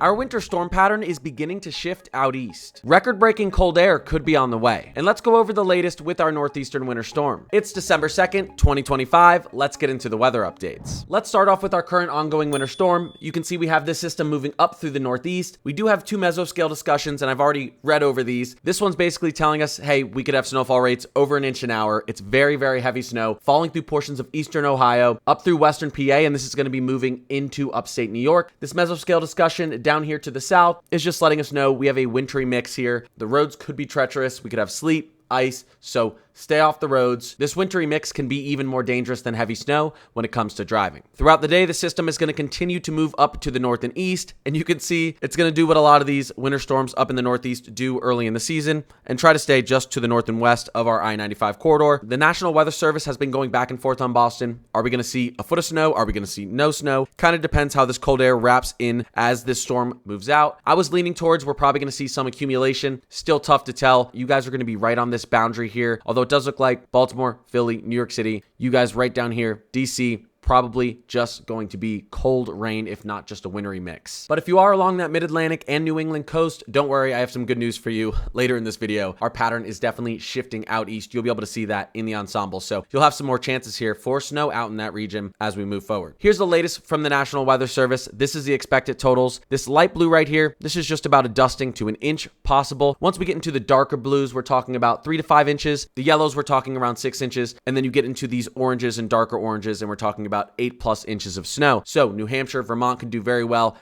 Our winter storm pattern is beginning to shift out east. Record-breaking cold air could be on the way. And let's go over the latest with our northeastern winter storm. It's December 2nd, 2025. Let's get into the weather updates. Let's start off with our current ongoing winter storm. You can see we have this system moving up through the northeast. We do have two mesoscale discussions, and I've already read over these. This one's basically telling us, hey, we could have snowfall rates over an inch an hour. It's very, very heavy snow falling through portions of eastern Ohio, up through western PA, and this is going to be moving into upstate New York. This mesoscale discussion down here to the south is just letting us know we have a wintry mix here. The roads could be treacherous. We could have sleet, ice, so stay off the roads. This wintry mix can be even more dangerous than heavy snow when it comes to driving. Throughout the day, the system is going to continue to move up to the north and east, and you can see it's going to do what a lot of these winter storms up in the northeast do early in the season and try to stay just to the north and west of our I-95 corridor. The National Weather Service has been going back and forth on Boston. Are we going to see a foot of snow? Are we going to see no snow? Kind of depends how this cold air wraps in as this storm moves out. I was leaning towards we're probably going to see some accumulation. Still tough to tell. You guys are going to be right on this boundary here, although it does look like Baltimore, Philly, New York City, you guys right down here, DC, probably just going to be cold rain, if not just a wintry mix. But if you are along that mid-Atlantic and New England coast, don't worry, I have some good news for you later in this video. Our pattern is definitely shifting out east. You'll be able to see that in the ensemble. So you'll have some more chances here for snow out in that region as we move forward. Here's the latest from the National Weather Service. This is the expected totals. This light blue right here, this is just about a dusting to an inch possible. Once we get into the darker blues, we're talking about 3 to 5 inches. The yellows, we're talking around 6 inches. And then you get into these oranges and darker oranges, and we're talking about 8+ inches of snow. So New Hampshire, Vermont could do very well.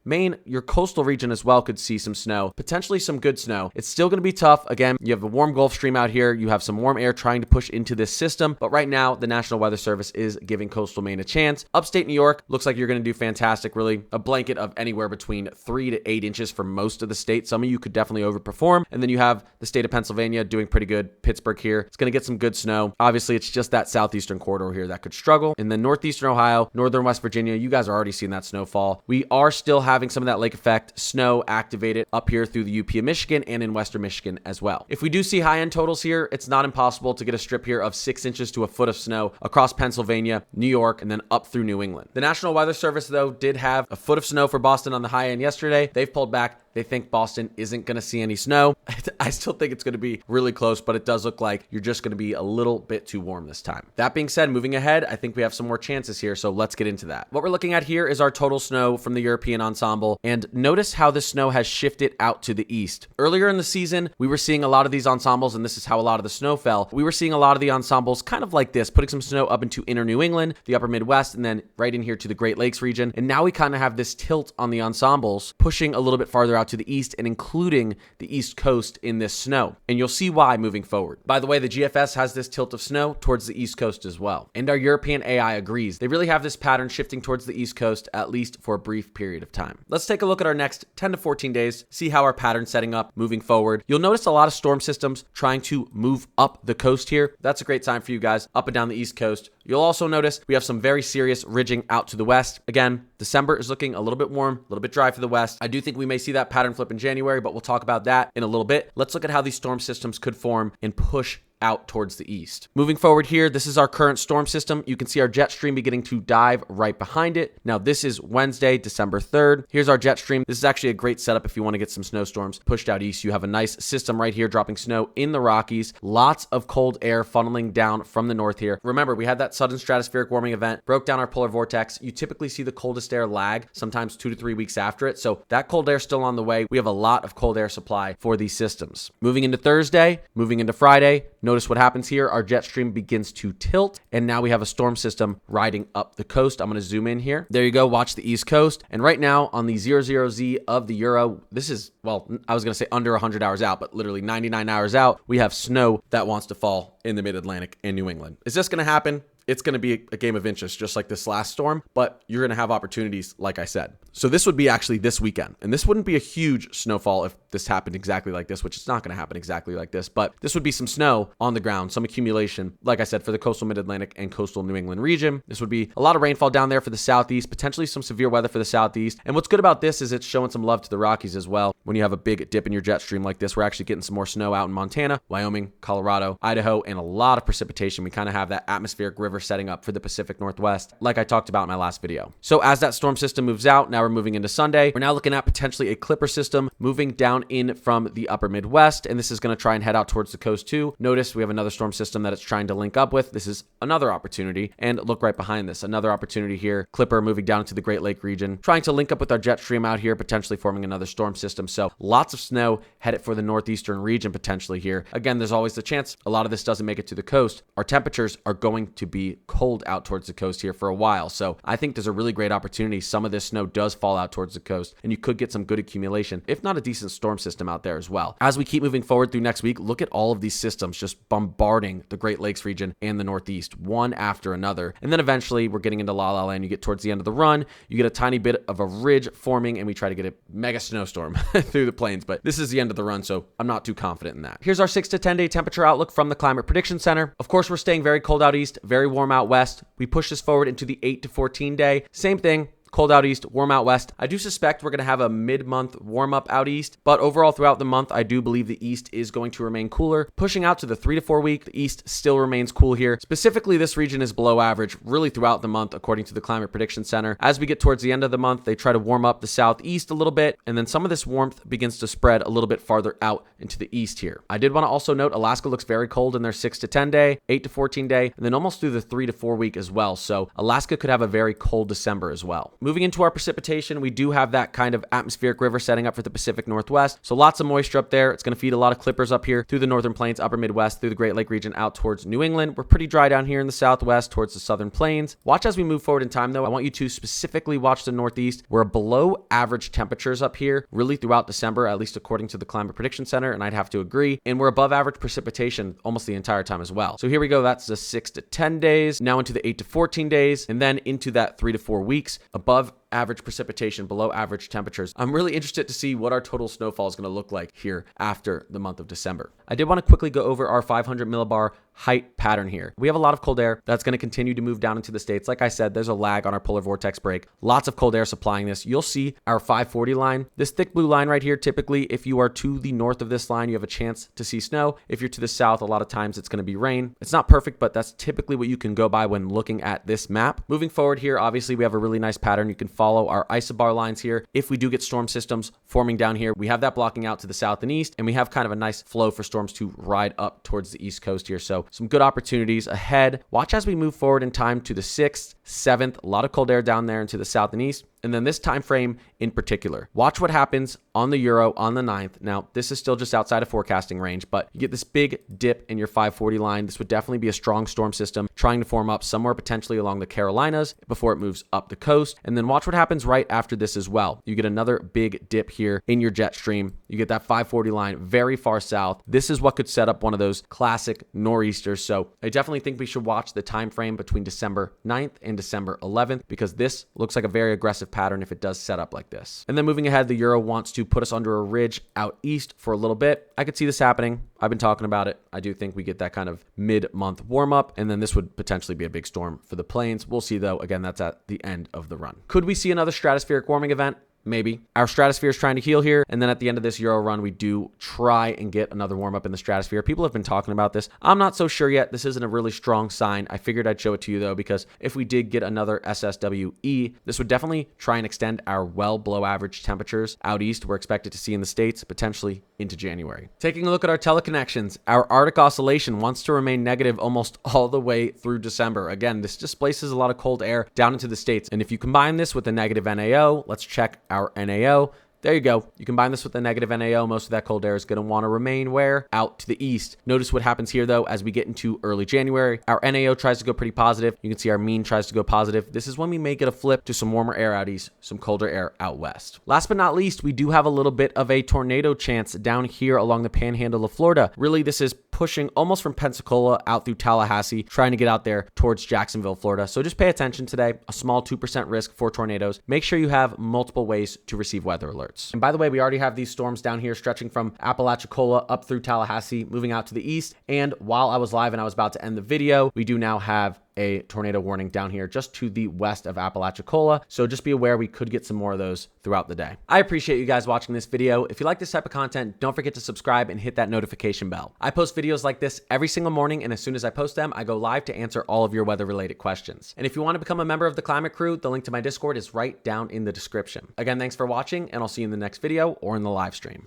Maine, your coastal region as well could see some snow, potentially some good snow. It's still going to be tough. Again, you have a warm Gulf Stream out here. You have some warm air trying to push into this system. But right now, the National Weather Service is giving coastal Maine a chance. Upstate New York looks like you're going to do fantastic. Really, a blanket of anywhere between 3 to 8 inches for most of the state. Some of you could definitely overperform. And then you have the state of Pennsylvania doing pretty good. Pittsburgh here, it's going to get some good snow. Obviously, it's just that southeastern corridor here that could struggle. And then northeastern Ohio, northern West Virginia, you guys are already seeing that snowfall. We are still having some of that lake effect snow activated up here through the UP of Michigan and in western Michigan as well. If we do see high-end totals here, it's not impossible to get a strip here of 6 inches to a foot of snow across Pennsylvania, New York, and then up through New England. The National Weather Service, though, did have a foot of snow for Boston on the high end yesterday. They've pulled back. They think Boston isn't going to see any snow. I still think it's going to be really close, but it does look like you're just going to be a little bit too warm this time. That being said, moving ahead, I think we have some more chances here, so let's get into that. What we're looking at here is our total snow from the European ensemble, and notice how this snow has shifted out to the east. Earlier in the season, we were seeing a lot of these ensembles, and this is how a lot of the snow fell. We were seeing a lot of the ensembles kind of like this, putting some snow up into inner New England, the upper Midwest, and then right in here to the Great Lakes region. And now we kind of have this tilt on the ensembles, pushing a little bit farther out to the east and including the East Coast in this snow. And you'll see why moving forward. By the way, the GFS has this tilt of snow towards the East Coast as well. And our European AI agrees. They really have this pattern shifting towards the East Coast, at least for a brief period of time. Let's take a look at our next 10 to 14 days, see how our pattern's setting up moving forward. You'll notice a lot of storm systems trying to move up the coast here. That's a great sign for you guys up and down the East Coast. You'll also notice we have some very serious ridging out to the west. Again, December is looking a little bit warm, a little bit dry for the west. I do think we may see that pattern flip in January, but we'll talk about that in a little bit. Let's look at how these storm systems could form and push out towards the east. Moving forward here, this is our current storm system. You can see our jet stream beginning to dive right behind it. Now, this is Wednesday, December 3rd. Here's our jet stream. This is actually a great setup if you want to get some snowstorms pushed out east. You have a nice system right here dropping snow in the Rockies. Lots of cold air funneling down from the north here. Remember, we had that sudden stratospheric warming event, broke down our polar vortex. You typically see the coldest air lag, sometimes 2 to 3 weeks after it. So that cold air is still on the way. We have a lot of cold air supply for these systems. Moving into Thursday, moving into Friday, notice what happens here. Our jet stream begins to tilt, and now we have a storm system riding up the coast. I'm going to zoom in here. There you go. Watch the East Coast. And right now on the 00Z of the Euro, this is, well, I was going to say under 100 hours out, but literally 99 hours out, we have snow that wants to fall in the mid-Atlantic and New England. Is this going to happen? It's going to be a game of inches, just like this last storm, but you're going to have opportunities, like I said. So this would be actually this weekend, and this wouldn't be a huge snowfall if this happened exactly like this, which it's not going to happen exactly like this, but this would be some snow on the ground, some accumulation, like I said, for the coastal mid-Atlantic and coastal New England region. This would be a lot of rainfall down there for the southeast, potentially some severe weather for the southeast. And what's good about this is it's showing some love to the Rockies as well. When you have a big dip in your jet stream like this, we're actually getting some more snow out in Montana, Wyoming, Colorado, Idaho, and a lot of precipitation. We kind of have that atmospheric river river setting up for the Pacific Northwest, like I talked about in my last video. So as that storm system moves out, now we're moving into Sunday. We're now looking at potentially a clipper system moving down in from the upper Midwest, and this is going to try and head out towards the coast too. Notice we have another storm system that it's trying to link up with. This is another opportunity, and look right behind this, another opportunity here. Clipper moving down into the Great Lake region, trying to link up with our jet stream out here, potentially forming another storm system. So lots of snow headed for the northeastern region potentially here. Again, there's always the chance a lot of this doesn't make it to the coast. Our temperatures are going to be cold out towards the coast here for a while. So I think there's a really great opportunity. Some of this snow does fall out towards the coast, and you could get some good accumulation, if not a decent storm system out there as well. As we keep moving forward through next week, look at all of these systems just bombarding the Great Lakes region and the Northeast, one after another. And then eventually we're getting into La La Land. You get towards the end of the run, you get a tiny bit of a ridge forming, and we try to get a mega snowstorm through the plains. But this is the end of the run, so I'm not too confident in that. Here's our 6 to 10 day temperature outlook from the Climate Prediction Center. Of course, we're staying very cold out east, very warm out west. We push this forward into the 8 to 14 day. Same thing. Cold out east, warm out west. I do suspect we're going to have a mid-month warm up out east, but overall throughout the month, I do believe the east is going to remain cooler. Pushing out to the 3 to 4 week, the east still remains cool here. Specifically, this region is below average really throughout the month, according to the Climate Prediction Center. As we get towards the end of the month, they try to warm up the southeast a little bit, and then some of this warmth begins to spread a little bit farther out into the east here. I did want to also note Alaska looks very cold in their 6 to 10 day, 8 to 14 day, and then almost through the 3 to 4 week as well. So Alaska could have a very cold December as well. Moving into our precipitation, we do have that kind of atmospheric river setting up for the Pacific Northwest. So lots of moisture up there. It's going to feed a lot of clippers up here through the northern plains, upper Midwest, through the Great Lake region out towards New England. We're pretty dry down here in the Southwest towards the southern plains. Watch as we move forward in time though. I want you to specifically watch the Northeast. We're below average temperatures up here really throughout December, at least according to the Climate Prediction Center, and I'd have to agree. And we're above average precipitation almost the entire time as well. So here we go. That's the 6 to 10 days, now into the 8 to 14 days, and then into that 3 to 4 weeks above average precipitation, below average temperatures. I'm really interested to see what our total snowfall is going to look like here after the month of December. I did want to quickly go over our 500 millibar height pattern here. We have a lot of cold air that's going to continue to move down into the states. Like I said, there's a lag on our polar vortex break. Lots of cold air supplying this. You'll see our 540 line, this thick blue line right here. Typically, if you are to the north of this line, you have a chance to see snow. If you're to the south, a lot of times it's going to be rain. It's not perfect, but that's typically what you can go by when looking at this map. Moving forward here, obviously we have a really nice pattern. You can follow our isobar lines here. If we do get storm systems forming down here, we have that blocking out to the south and east, and we have kind of a nice flow for storms to ride up towards the east coast here. So some good opportunities ahead. Watch as we move forward in time to the 6th, 7th, a lot of cold air down there into the south and east. And then this time frame in particular, watch what happens on the Euro on the 9th. Now, this is still just outside of forecasting range, but you get this big dip in your 540 line. This would definitely be a strong storm system trying to form up somewhere potentially along the Carolinas before it moves up the coast. And then watch what happens right after this as well. You get another big dip here in your jet stream. You get that 540 line very far south. This is what could set up one of those classic nor'easters. So I definitely think we should watch the time frame between December 9th and December 11th, because this looks like a very aggressive pattern if it does set up like this. And then moving ahead, the Euro wants to put us under a ridge out east for a little bit. I could see this happening. I've been talking about it. I do think we get that kind of mid-month warm up, and then this would potentially be a big storm for the plains. We'll see though. Again, that's at the end of the run. Could we see another stratospheric warming event? Maybe. Our stratosphere is trying to heal here, and then at the end of this Euro run, we do try and get another warm up in the stratosphere. People have been talking about this. I'm not so sure yet. This isn't a really strong sign. I figured I'd show it to you though, because if we did get another SSWE, this would definitely try and extend our well below average temperatures out east we're expected to see in the states, potentially into January. Taking a look at our teleconnections, our Arctic oscillation wants to remain negative almost all the way through December. Again, this displaces a lot of cold air down into the states, and if you combine this with a negative NAO, let's check our NAO. There you go. You combine this with the negative NAO, most of that cold air is going to want to remain where? Out to the east. Notice what happens here though, as we get into early January, our NAO tries to go pretty positive. You can see our mean tries to go positive. This is when we may get a flip to some warmer air out east, some colder air out west. Last but not least, we do have a little bit of a tornado chance down here along the panhandle of Florida. Really, this is pushing almost from Pensacola out through Tallahassee, trying to get out there towards Jacksonville, Florida. So just pay attention today. A small 2% risk for tornadoes. Make sure you have multiple ways to receive weather alerts. And by the way, we already have these storms down here stretching from Apalachicola up through Tallahassee, moving out to the east. And while I was live and I was about to end the video, we do now have a tornado warning down here just to the west of Apalachicola. So just be aware we could get some more of those throughout the day. I appreciate you guys watching this video. If you like this type of content, don't forget to subscribe and hit that notification bell. I post videos like this every single morning, and as soon as I post them, I go live to answer all of your weather-related questions. And if you want to become a member of the Climate Crew, the link to my Discord is right down in the description. Again, thanks for watching, and I'll see you in the next video or in the live stream.